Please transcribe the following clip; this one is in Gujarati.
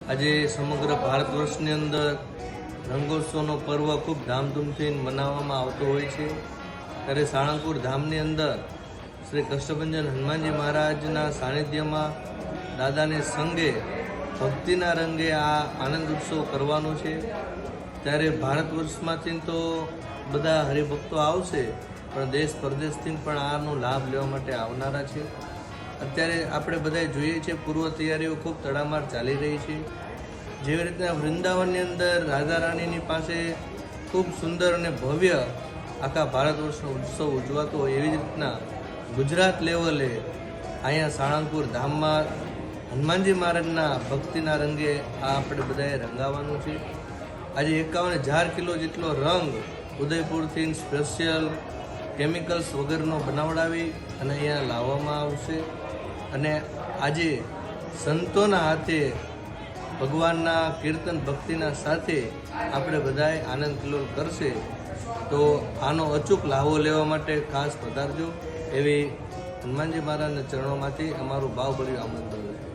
આજે સમગ્ર ભારત વર્ષની અંદર રંગોત્સવનો પર્વ ખૂબ ધામધૂમથી મનાવવામાં આવતો હોય છે। ત્યારે સાળંગપુર ધામની અંદર શ્રી કષ્ટભંજન હનુમાનજી મહારાજના સાનિધ્યમાં દાદાને સંગે ભક્તિના રંગે આ આનંદ ઉત્સવ કરવાનો છે। ત્યારે ભારત વર્ષમાંથી તો બધા હરિભક્તો આવશે, પણ દેશ પરદેશથી પણ આનો લાભ લેવા માટે આવનારા છે। અત્યારે આપણે બધા જોઈએ છીએ પૂર્વ તૈયારીઓ ખૂબ તડામાર ચાલી રહી છે। જેવી રીતના વૃંદાવનની અંદર રાજા રાણીની પાસે ખૂબ સુંદર અને ભવ્ય આખા ભારત વર્ષનો ઉત્સવ ઉજવાતો હોય, એવી જ રીતના ગુજરાત લેવલે અહીંયા સાળંગપુર ધામમાં હનુમાનજી મહારાજના ભક્તિના રંગે આ આપણે બધાએ રંગાવાનું છે। આજે 51,000 કિલો જેટલો રંગ ઉદયપુરથી સ્પેશિયલ કેમિકલ્સ વગરનો બનાવડાવી અને અહીંયા લાવવામાં આવશે। અને આજે સંતોના હાથે ભગવાનના કીર્તન ભક્તિના સાથે આપણે બધાએ આનંદ કિલ્લોલ કરશે। તો આનો અચૂક લાભો લેવા માટે ખાસ પધારજો એવી હનુમાનજી મહારાજના ચરણોમાંથી અમારું ભાવભર્યું આમંત્રણ છે।